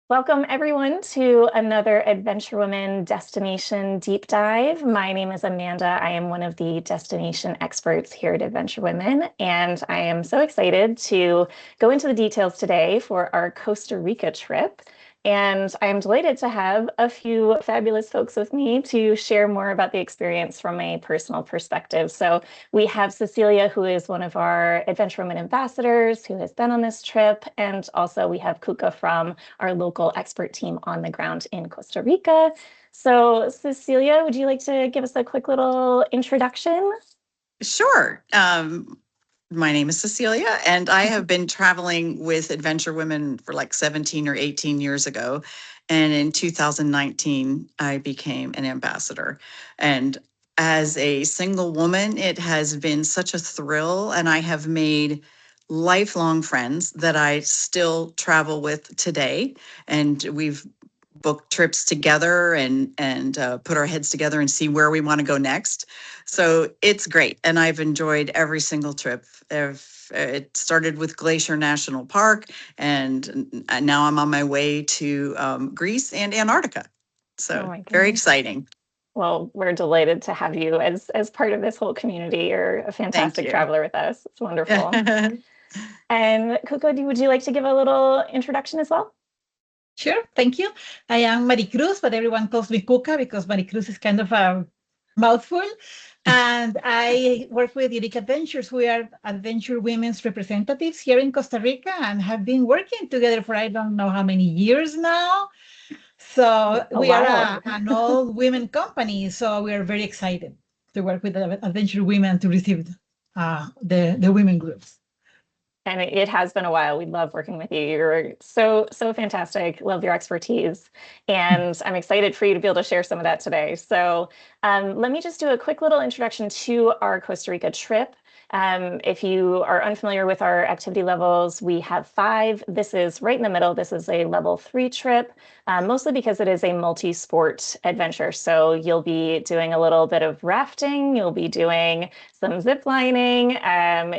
Welcome everyone to another AdventureWomen Destination Deep Dive. My name is Amanda. I am one of the destination experts here at AdventureWomen, and I am so excited to go into the details today for our Costa Rica trip. And I am delighted to have a few fabulous folks with me to share more about the experience from a personal perspective. So we have Cecilia, who is one of our AdventureWomen ambassadors, who has been on this trip. And also we have Kuka from our local expert team on the ground in Costa Rica. So Cecilia, would you like to give us a quick little introduction? Sure. My name is Cecilia, and I have been traveling with AdventureWomen for like 17 or 18 years ago. And in 2019, I became an ambassador. And as a single woman, it has been such a thrill, and I have made lifelong friends that I still travel with today. And we've book trips together and put our heads together and see where we want to go next. So it's great, and I've enjoyed every single trip. It started with Glacier National Park, and now I'm on my way to Greece and Antarctica. Oh So my very goodness. exciting. Well, we're delighted to have you as part of this whole community. You're a Thank fantastic you. traveler with us. It's wonderful. And Coco, would you like to give a little introduction as well? Sure, thank you. I am Maricruz, but everyone calls me Cuca because Maricruz is kind of a mouthful. And I work with Unique Adventures. We are Adventure Women's representatives here in Costa Rica and have been working together for I don't know how many years now. So A we are while. an all women company. So we are very excited to work with Adventure Women to receive the women groups. And it has been a while. We love working with you. You're so fantastic. Love your expertise. And I'm excited for you to be able to share some of that today. So let me just do a quick little introduction to our Costa Rica trip. If you are unfamiliar with our activity levels, we have 5. This is right in the middle. This is a level 3 trip, mostly because it is a multi-sport adventure. So you'll be doing a little bit of rafting. You'll be doing some zip lining.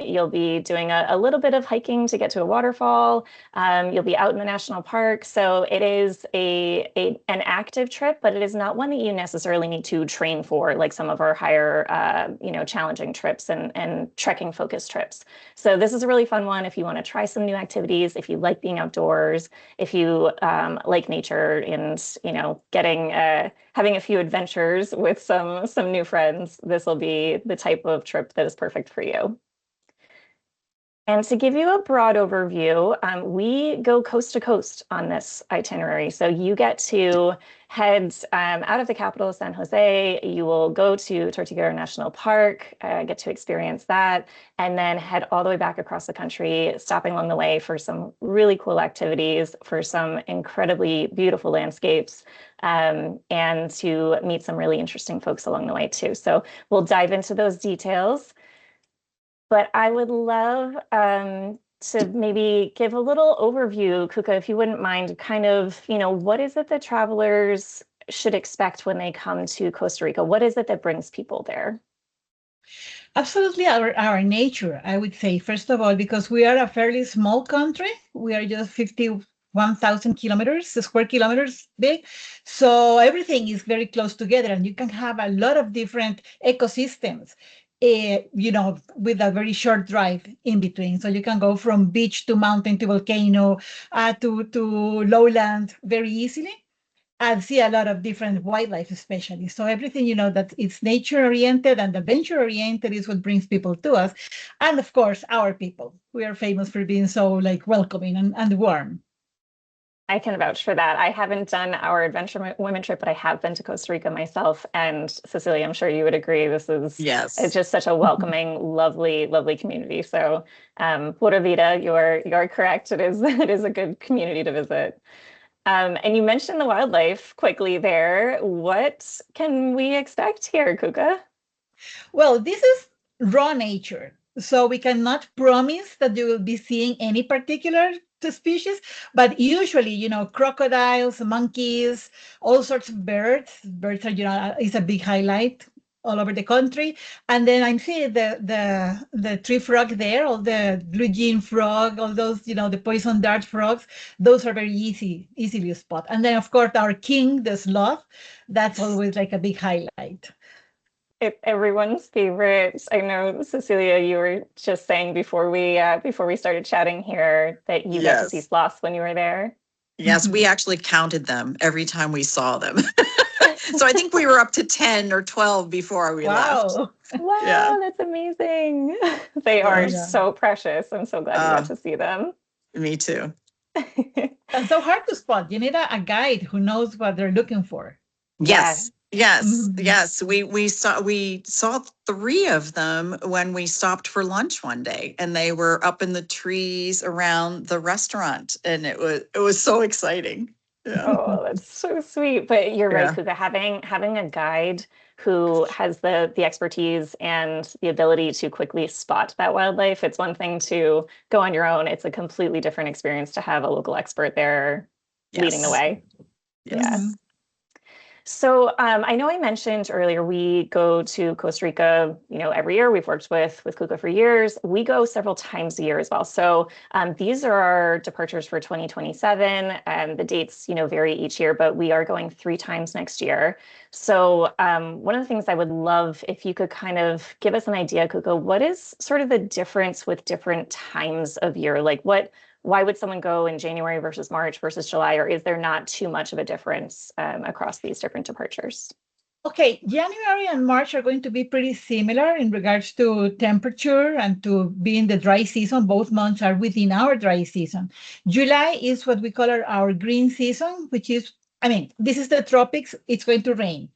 You'll be doing a little bit of hiking to get to a waterfall. You'll be out in the national park. So it is an active trip, but it is not one that you necessarily need to train for, like some of our higher, challenging trips and trekking focused trips. So this is a really fun one if you want to try some new activities, if you like being outdoors, if you like nature and, having a few adventures with some new friends. This will be the type of trip that is perfect for you. And to give you a broad overview, we go coast to coast on this itinerary. So you get to head out of the capital, San Jose. You will go to Tortuguero National Park, get to experience that, and then head all the way back across the country, stopping along the way for some really cool activities, for some incredibly beautiful landscapes, and to meet some really interesting folks along the way too. So we'll dive into those details. But I would love to maybe give a little overview, Kuka, if you wouldn't mind, kind of, what is it that travelers should expect when they come to Costa Rica? What is it that brings people there? Absolutely, our nature, I would say, first of all, because we are a fairly small country. We are just 51,000 kilometers, square kilometers big. So everything is very close together, and you can have a lot of different ecosystems. With a very short drive in between. So you can go from beach to mountain to volcano to lowland very easily and see a lot of different wildlife, especially. So everything, that it's nature oriented and adventure oriented is what brings people to us. And of course, our people. We are famous for being so like welcoming and warm. I can vouch for that. I haven't done our Adventure Women trip, but I have been to Costa Rica myself. And Cecilia, I'm sure you would agree. It's Yes. just such a welcoming, lovely, lovely community. So, Pura Vida, you're correct. It is a good community to visit. And you mentioned the wildlife quickly there. What can we expect here, Kuka? Well, this is raw nature. So we cannot promise that you will be seeing any particular species, but usually, crocodiles, monkeys, all sorts of birds. Birds are, is a big highlight all over the country. And then I'm seeing the tree frog there, all the blue jean frog, all those, the poison dart frogs. Those are very easily spot. And then of course our king, the sloth, that's always like a big highlight. Everyone's favorite. I know, Cecilia, you were just saying before we started chatting here that you get to see Yes. sloths when you were there. Yes, we actually counted them every time we saw them. So I think we were up to 10 or 12 before we left. Wow. Yeah. Wow, that's amazing. They are Yeah. so precious. I'm so glad you got Uh, to see them. Me too. And so hard to spot. You need a guide who knows what they're looking for. Yeah. Yes. Yes. Mhm. Yes. We saw three of them when we stopped for lunch one day, and they were up in the trees around the restaurant, and it was so exciting. Yeah. Oh, that's so sweet. But you're right, Yeah. Kuga, having a guide who has the expertise and the ability to quickly spot that wildlife. It's one thing to go on your own. It's a completely different experience to have a local expert there leading the Yes. way. Yeah. Yes. Mhm. So I know I mentioned earlier we go to Costa Rica, every year. We've worked with Kuka for years. We go several times a year as well. So these are our departures for 2027, and the dates, vary each year, but we are going 3 times next year. So one of the things I would love if you could kind of give us an idea, Kuka, what is sort of the difference with different times of year? Like why would someone go in January versus March versus July, or is there not too much of a difference across these different departures? Okay, January and March are going to be pretty similar in regards to temperature and to being the dry season. Both months are within our dry season. July is what we call our green season, which is, this is the tropics. It's going to rain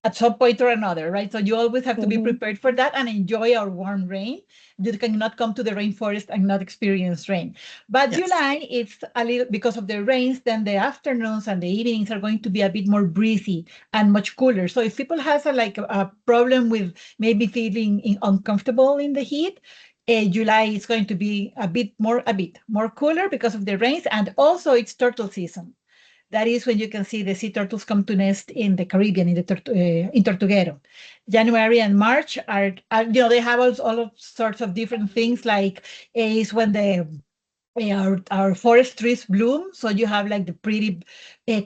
at some point or another, right? So you always have to be Hmm. prepared for that and enjoy our warm rain. You cannot come to the rainforest and not experience rain. But Yes. July, it's a little because of the rains, then the afternoons and the evenings are going to be a bit more breezy and much cooler. So if people have a problem with maybe feeling uncomfortable in the heat, July is going to be a bit more cooler because of the rains, and also it's turtle season. That is when you can see the sea turtles come to nest in the Caribbean, in Tortuguero. January and March they have all sorts of different things. Like is when our forest trees bloom, so you have like the pretty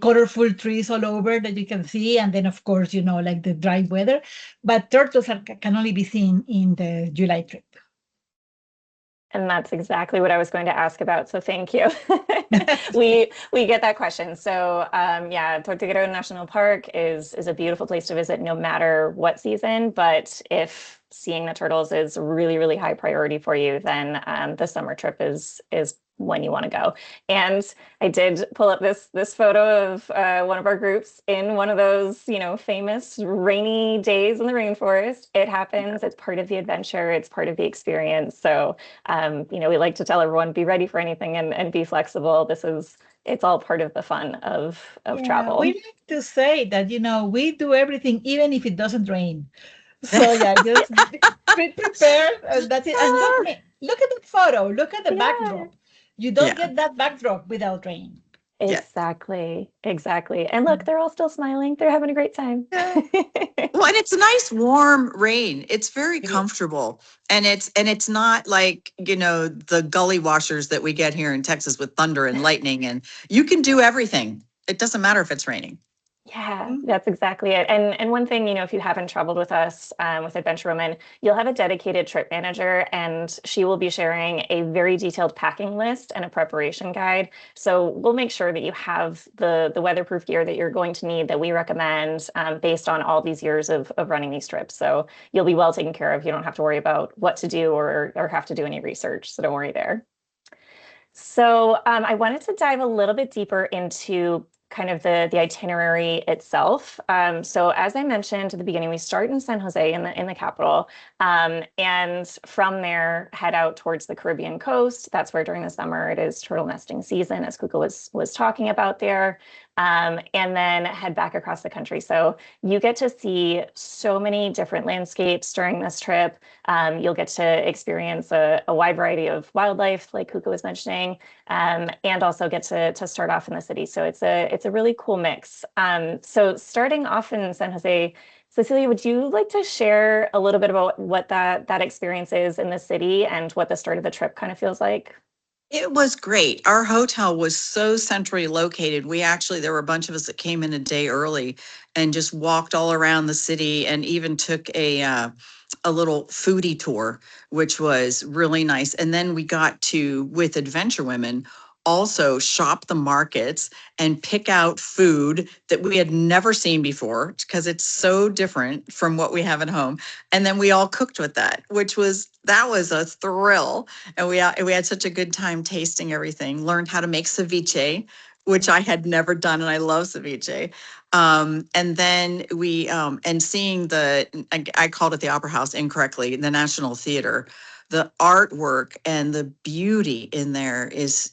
colorful trees all over that you can see, and then of course like the dry weather. But turtles can only be seen in the July trip. And that's exactly what I was going to ask about. So thank you. We get that question. So yeah, Tortuguero National Park is a beautiful place to visit no matter what season. But if seeing the turtles is really, really high priority for you, then the summer trip is when you want to go. And I did pull up this photo of one of our groups in one of those, famous rainy days in the rainforest. It happens. It's part of the adventure. It's part of the experience. So we like to tell everyone, be ready for anything and be flexible. It's all part of the fun of Yeah, we travel. like to say that we do everything even if it doesn't rain. So yeah, just be prepared, and that's it. And look, look at that photo. Look at the Yeah, backdrop. You don't Yeah. get that backdrop without rain. Yeah. exactly. And look, they're all still smiling. They're having a great time. Yeah. Well, and it's a nice warm rain. It's very It is. comfortable. And it's not like, the gully washers that we get here in Texas with thunder and lightning, and you can do everything. It doesn't matter if it's raining. Yeah, Mhm. that's exactly it. And one thing, if you haven't traveled with us with Adventure Women, you'll have a dedicated trip manager, and she will be sharing a very detailed packing list and a preparation guide. So we'll make sure that you have the weatherproof gear that you're going to need that we recommend based on all these years of running these trips. So you'll be well taken care of. You don't have to worry about what to do or have to do any research. So don't worry there. So I wanted to dive a little bit deeper into kind of the itinerary itself. So as I mentioned at the beginning, we start in San Jose in the capital, and from there head out towards the Caribbean coast. That's where during the summer it is turtle nesting season, as Kuka was talking about there. and then head back across the country. So you get to see so many different landscapes during this trip. You'll get to experience a wide variety of wildlife, like Kuka was mentioning, and also get to start off in the city. So it's a really cool mix. So starting off in San Jose, Cecilia, would you like to share a little bit about what that experience is in the city and what the start of the trip kind of feels like? It was great. Our hotel was so centrally located. There were a bunch of us that came in a day early and just walked all around the city and even took a little foodie tour, which was really nice. And then we got to, with Adventure Women, also shop the markets and pick out food that we had never seen before because it's so different from what we have at home. And then we all cooked with that was a thrill. And we had such a good time tasting everything, learned how to make ceviche, which I had never done, and I love ceviche. And then and seeing I called it the Opera House incorrectly, the National Theater. The artwork and the beauty in there is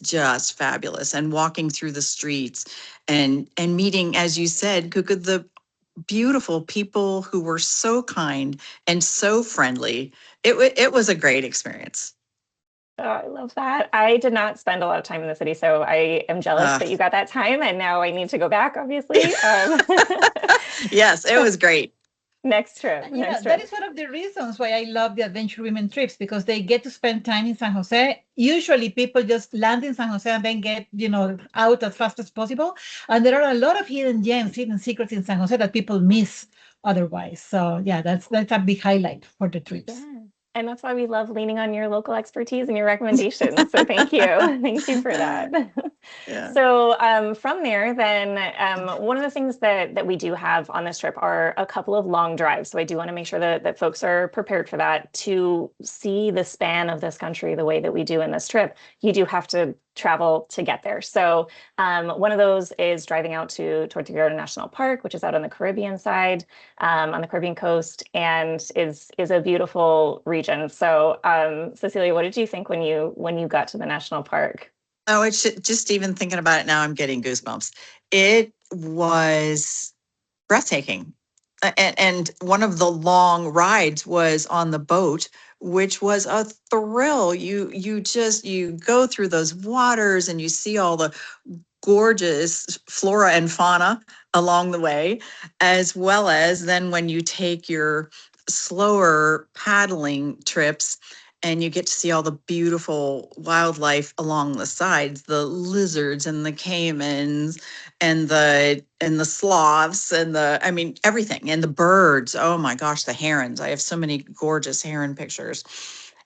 just fabulous. And walking through the streets and meeting, as you said, Kuka, the beautiful people who were so kind and so friendly. It was a great experience. Oh, I love that. I did not spend a lot of time in the city, so I am jealous Uh, that you got that time, and now I need to go back, obviously. yes, it was great. Next trip, And you know, next that trip. is one of the reasons why I love the Adventure Women trips because they get to spend time in San Jose. Usually people just land in San Jose and then get, out as fast as possible. And there are a lot of hidden gems, hidden secrets in San Jose that people miss otherwise. So yeah, that's a big highlight for the trips. Yeah. And that's why we love leaning on your local expertise and your recommendations. So thank you. Thank you for that. Yeah. So from there, then one of the things that we do have on this trip are a couple of long drives. So I do want to make sure that folks are prepared for that. To see the span of this country the way that we do in this trip, you do have to travel to get there. So one of those is driving out to Tortuguero National Park, which is out on the Caribbean side, on the Caribbean coast, and is a beautiful region. So Cecilia, what did you think when you got to the national park? Oh, just even thinking about it now, I'm getting goosebumps. It was breathtaking. And one of the long rides was on the boat, which was a thrill. You go through those waters and you see all the gorgeous flora and fauna along the way, as well as then when you take your slower paddling trips and you get to see all the beautiful wildlife along the sides, the lizards and the caimans and the sloths and I mean everything, and the birds. Oh my gosh, the herons. I have so many gorgeous heron pictures,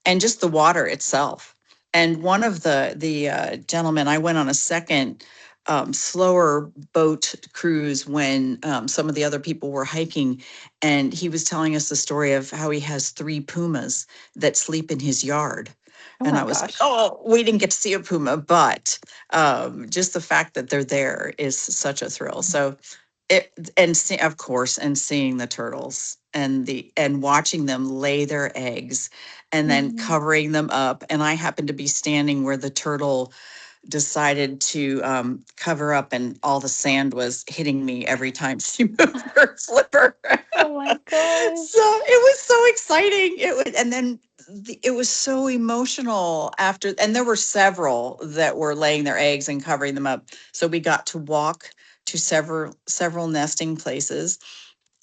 and just the water itself. And one of the gentlemen, I went on a second slower boat cruise when some of the other people were hiking, and he was telling us the story of how he has three pumas that sleep in his yard. Oh And my I was like, gosh. oh, we didn't get to see a puma, but just the fact that they're there is such a thrill. So of course, and seeing the turtles and watching them lay their eggs and then Mhm. covering them up. And I happened to be standing where the turtle decided to cover up, and all the sand was hitting me every time she moved her flipper. Oh my gosh. So it was so exciting. And then it was so emotional after, and there were several that were laying their eggs and covering them up. So we got to walk to several nesting places,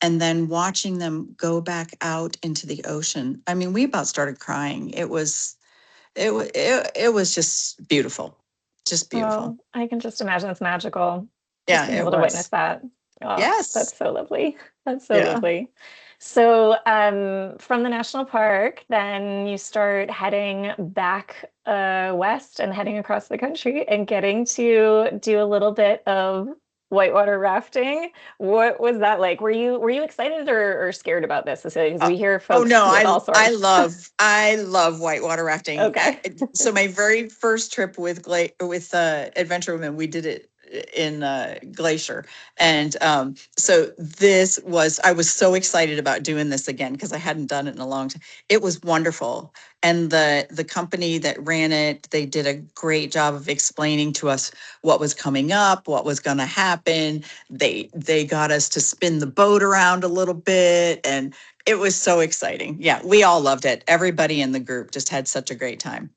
and then watching them go back out into the ocean. I mean, we about started crying. It was just beautiful. Just beautiful. Oh, I can just imagine it's magical just Yeah, being it able to witness was. that. Oh, that's Yes. so lovely. That's so Yeah. lovely. So, from the national park, then you start heading back west and heading across the country and getting to do a little bit of whitewater rafting. What was that like? Were you excited or scared about this? Because Uh, we hear oh folks no, with I all I sorts. love I love whitewater rafting. Okay. So my very first trip with Adventure Women, we did it Glacier. And so I was so excited about doing this again because I hadn't done it in a long time. It was wonderful. And the company that ran it, they did a great job of explaining to us what was coming up, what was going to happen. They got us to spin the boat around a little bit, and it was so exciting. Yeah, we all loved it. Everybody in the group just had such a great time.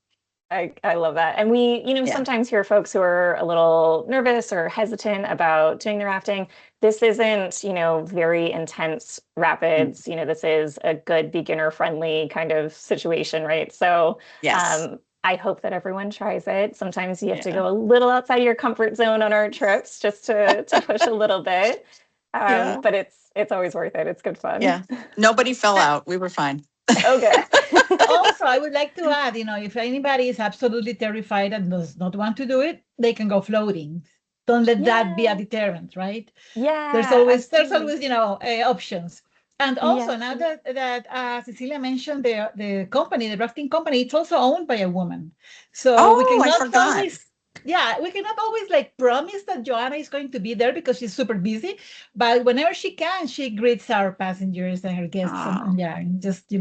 I love that. And we, Yeah. sometimes hear folks who are a little nervous or hesitant about doing the rafting. This isn't, very intense Mm. rapids. This is a good beginner friendly kind of situation, right? So Yes. I hope that everyone tries it. Sometimes you have to Yeah. go a little outside your comfort zone on our trips just to push a little bit. Yeah. But it's always worth it. It's good fun. Yeah. Nobody fell out. We were fine. Oh, good. Also, I would like to add, if anybody is absolutely terrified and does not want to do it, they can go floating. Don't let that be a Yeah. deterrent, right? Yeah, There's absolutely. always, options. And also Yes. now that Cecilia mentioned the company, the rafting company, it's also owned by a woman. So we Oh, I cannot forgot. always, yeah, we cannot always like promise that Joanna is going to be there because she's super busy. But whenever she can, she greets our passengers and her guests, and Oh, yeah, and just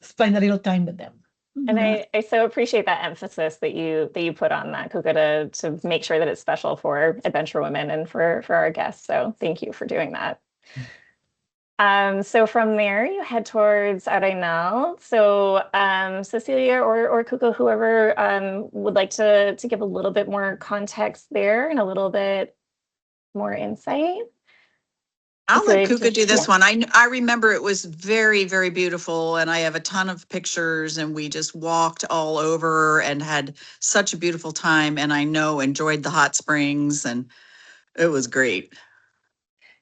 spend a little time with them. And Mhm. yeah. I so appreciate that emphasis that you put on that, Kuka, to make sure that it's special for Adventure Women and for our guests. So thank you for doing that. So from there, you head towards Arenal. So Cecilia or Kuka, whoever would like to give a little bit more context there and a little bit more insight. I'll let Cecilia, Kuka do yeah. this one. I remember it was very, very beautiful, and I have a ton of pictures, and we just walked all over and had such a beautiful time, and I know enjoyed the hot springs, and it was great.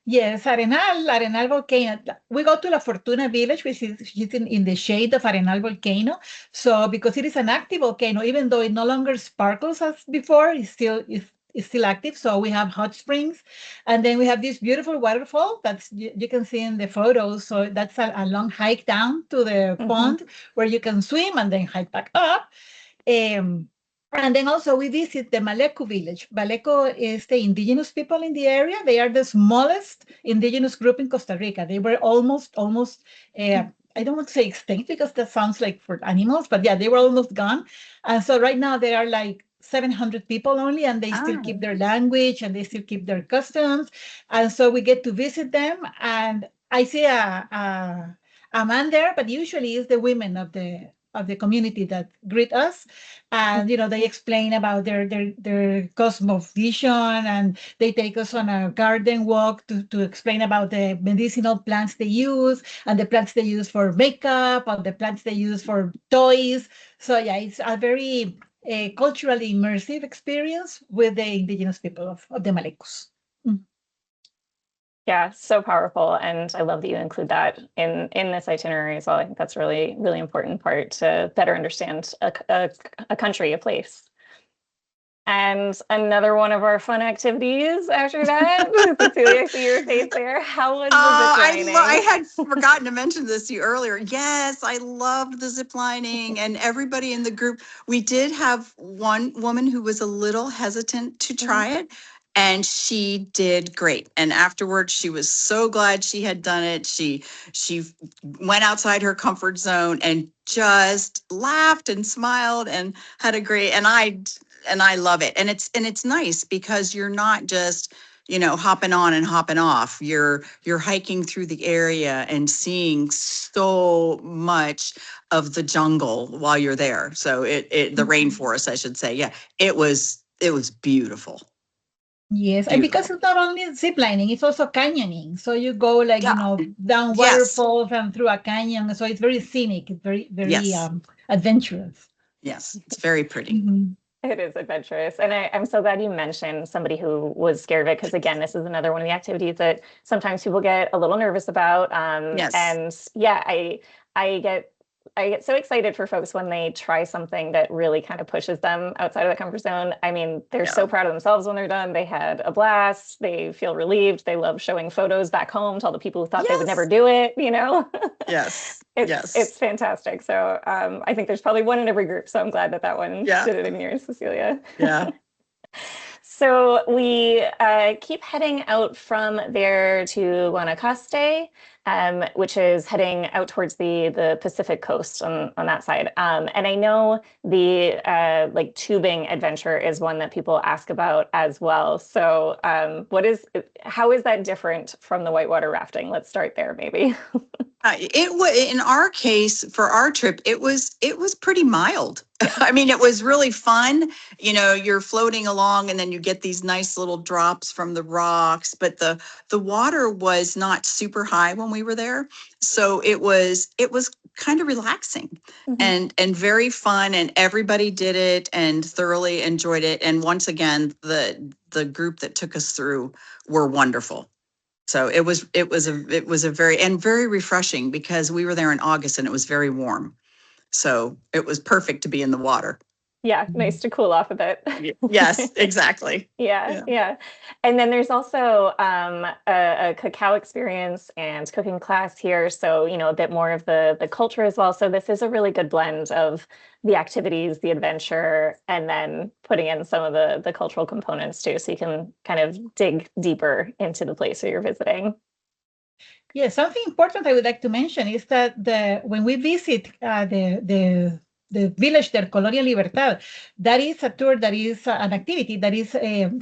Yes, Arenal volcano. We go to La Fortuna village, which is in the shade of Arenal volcano. So because it is an active volcano, even though it no longer sparkles as before, it's still active. So we have hot springs, and then we have this beautiful waterfall that's you can see in the photos. So that's a long hike down to the Mhm. pond where you can swim and then hike back up. Um, and then also we visit the Maleco village. Maleco is the indigenous people in the area. They are the smallest indigenous group in Costa Rica. They were almost, I don't want to say extinct because that sounds like for animals, but yeah, they were almost gone. And so right now they are like 700 people only, and they still keep Ah, their language and they still keep their customs. And so we get to visit them. And I see a man there, but usually it's the women of the community that greet us, and they explain about their cosmovision, and they take us on a garden walk to explain about the medicinal plants they use, and the plants they use for makeup, and the plants they use for toys. So yeah, it's a very culturally immersive experience with the indigenous people of the Malecos. Yeah, so powerful. And I love that you include that in this itinerary as well. I think that's really, really important part to better understand a country, a place. And another one of our fun activities after that, Cecilia, I see your face there. How was the zip I lining? had forgotten to mention this to you earlier. Yes, I loved the zip lining, and everybody in the group. We did have one woman who was a little hesitant to Mhm. try it, and she did great. And afterwards, she was so glad she had done it. She went outside her comfort zone and just laughed and smiled and had a great. And I love it. And it's nice because you're not just hopping on and hopping off. You're hiking through the area and seeing so much of the jungle while you're there. So the Mhm. rainforest, I should say. Yeah, it was beautiful. Yes, and because Beautiful. it's not only zip lining, it's also canyoning. So you go like, Yeah. down Yes. waterfalls and through a canyon. So it's very scenic. It's very, very Yes. adventurous. Yes. It's very pretty. Mhm. It is adventurous. And I'm so glad you mentioned somebody who was scared of it, because again, this is another one of the activities that sometimes people get a little nervous about. Yes. And yeah, I get I get so excited for folks when they try something that really kind of pushes them outside of the comfort zone. I mean, they're Yeah. so proud of themselves when they're done. They had a blast. They feel relieved. They love showing photos back home to all the people who thought they would never Yes. do it. Yes. It's Yes. fantastic. So I think there's probably one in every group. So I'm glad that one Yeah. did it in yours, Cecilia. Yeah. So we keep heading out from there to Guanacaste, which is heading out towards the Pacific coast on that side. And I know the like tubing adventure is one that people ask about as well. So how is that different from the whitewater rafting? Let's start there, maybe. It was in our case for our trip. It was pretty mild. Yeah. I mean, it was really fun. You're floating along, and then you get these nice little drops from the rocks. But the water was not super high when we were there, so it was kind of relaxing Mhm. and very fun. And everybody did it and thoroughly enjoyed it. And once again, the group that took us through were wonderful. So it was a very refreshing because we were there in August and it was very warm. So it was perfect to be in the water. Yeah, nice to cool off a bit. Yes, exactly. Yeah, Yeah. yeah. And then there's also a cacao experience and cooking class here. So, a bit more of the culture as well. So this is a really good blend of the activities, the adventure, and then putting in some of the cultural components too. So you can kind of dig deeper into the place that you're visiting. Yeah, something important I would like to mention is that when we visit the village there, Colonia Libertad, that is a tour that is an activity that is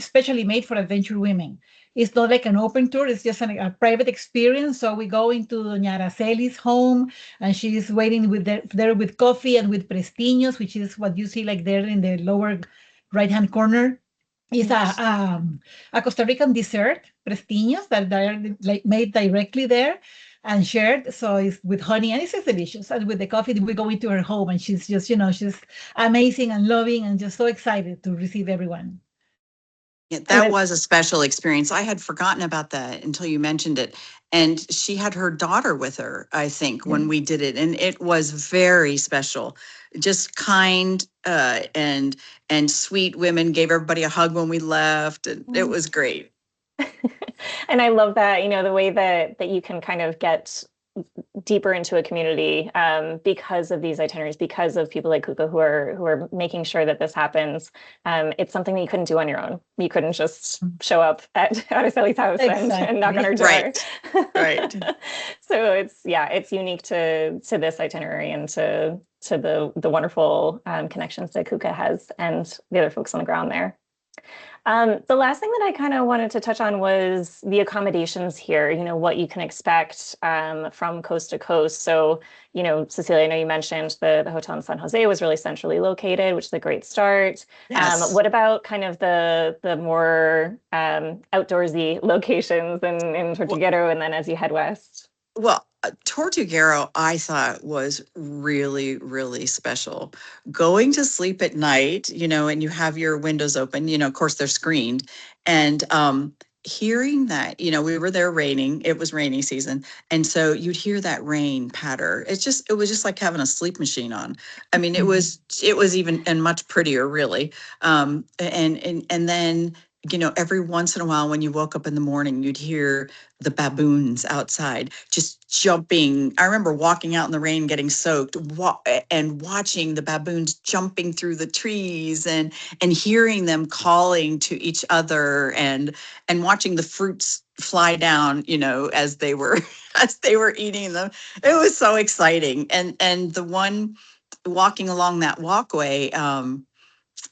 specially made for adventure women. It's not like an open tour; it's just a private experience. So we go into Doña Araceli's home, and she's waiting there with coffee and with prestiños, which is what you see like there in the lower right-hand corner. It's a Costa Rican dessert, prestiños, that are like made directly there and shared. So it's with honey and it's just delicious. And with the coffee, we go into her home and she's just, she's amazing and loving and just so excited to receive everyone. Yeah, And that then, was a special experience. I had forgotten about that until you mentioned it. And she had her daughter with her, I think, when we did it. And it was very special. Just kind and sweet women, gave everybody a hug when we left. And it was great. and I love that, the way that you can kind of get deeper into a community because of these itineraries, because of people like Kuka who are making sure that this happens. It's something that you couldn't do on your own. You couldn't just show up at Araceli's house and knock on her Exactly. door. Right. Right. So it's unique to this itinerary and to the wonderful connections that Kuka has and the other folks on the ground there. The last thing that I kind of wanted to touch on was the accommodations here, what you can expect from coast to coast. So, Cecilia, I know you mentioned the hotel in San Jose was really centrally located, which is a great start. Yes. What about kind of the more outdoorsy locations in Well, Tortuguero and then as you head west? Tortuguero, I thought was really, really special. Going to sleep at night, and you have your windows open, of course they're screened. And hearing that, we were there raining, it was rainy season. And so you'd hear that rain patter. It was just like having a sleep machine on. I mean, it was even and much prettier, really. And then, every once in a while when you woke up in the morning, you'd hear the baboons outside just jumping. I remember walking out in the rain, getting soaked, and watching the baboons jumping through the trees and hearing them calling to each other and watching the fruits fly down, as they were as they were eating them. It was so exciting. And the one walking along that walkway,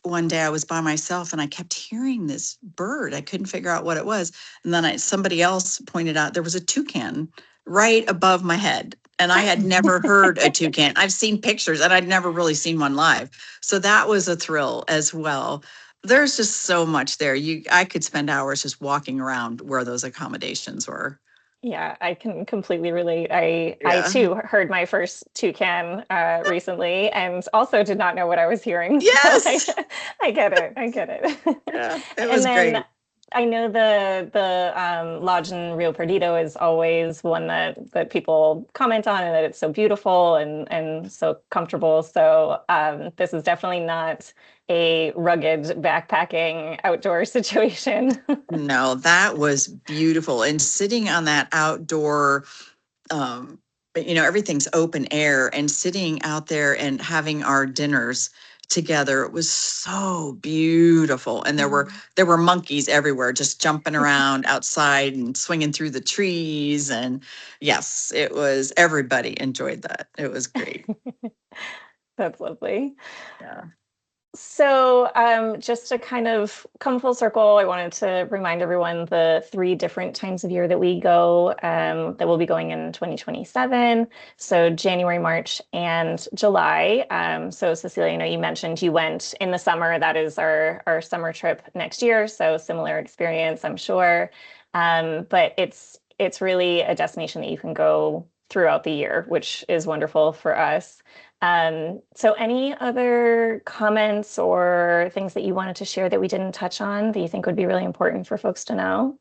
one day I was by myself and I kept hearing this bird. I couldn't figure out what it was. And then somebody else pointed out there was a toucan right above my head. And I had never heard a toucan. I've seen pictures and I'd never really seen one live. So that was a thrill as well. There's just so much there. I could spend hours just walking around where those accommodations were. Yeah, I can completely relate. I Yeah. too heard my first toucan recently and also did not know what I was hearing. So Yes. I get it. I get it. Yeah. It And was then great. I know the lodge in Rio Perdido is always one that people comment on and that it's so beautiful and so comfortable. So this is definitely not a rugged backpacking outdoor situation. No, that was beautiful. And sitting on that outdoor, but everything's open air and sitting out there and having our dinners together. It was so beautiful. And there were monkeys everywhere, just jumping around outside and swinging through the trees. And yes, it was, everybody enjoyed that. It was great. That's lovely. Yeah. So, just to kind of come full circle, I wanted to remind everyone the 3 different times of year that we go, that we'll be going in 2027. So, January, March, and July. So, Cecilia, I know you mentioned you went in the summer. That is our summer trip next year. So, similar experience, I'm sure. But it's really a destination that you can go throughout the year, which is wonderful for us. So any other comments or things that you wanted to share that we didn't touch on that you think would be really important for folks to know?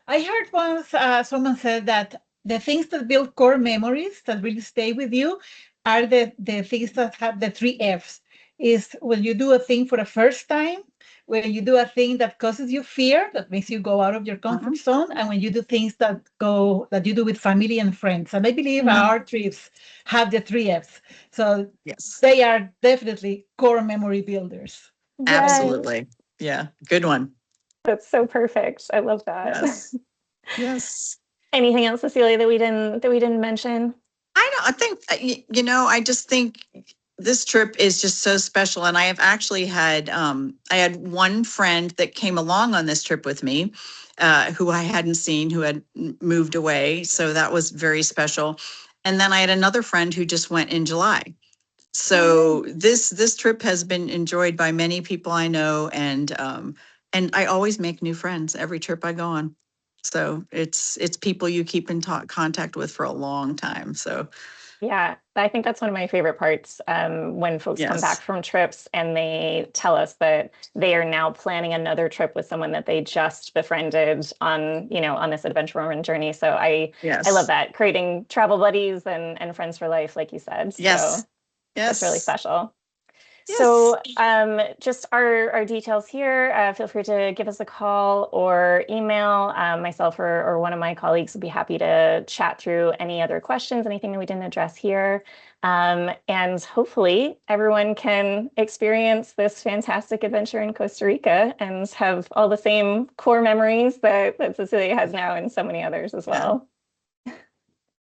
I heard once someone said that the things that build core memories that really stay with you are the things that have the 3 Fs. Is when you do a thing for the first time, when you do a thing that causes you fear, that makes you go out of your comfort zone, and when you do things that you do with family and friends. And I believe our trips have the 3 Fs. So Yes, they are definitely core memory builders. Yes, absolutely. Yeah. Good one. that's so perfect. I love that. Yes. Yes. Anything else, Cecilia, that we didn't mention? I know. I think, I just think this trip is just so special. And I have actually had, I had one friend that came along on this trip with me, who I hadn't seen, who had moved away. So that was very special. And then I had another friend who just went in July. So this trip has been enjoyed by many people I know, and I always make new friends every trip I go on. So it's people you keep in contact with for a long time. So Yeah, I think that's one of my favorite parts, when folks come back yes, from trips and they tell us that they are now planning another trip with someone that they just befriended on this AdventureWomen journey. So I love yes, that, creating travel buddies and friends for life, like you said. So yes, that's really yes, special. yes. So, just our details here. Feel free to give us a call or email. Myself or one of my colleagues would be happy to chat through any other questions, anything that we didn't address here. And hopefully, everyone can experience this fantastic adventure in Costa Rica and have all the same core memories that Cecilia has now and so many others as Yeah. well.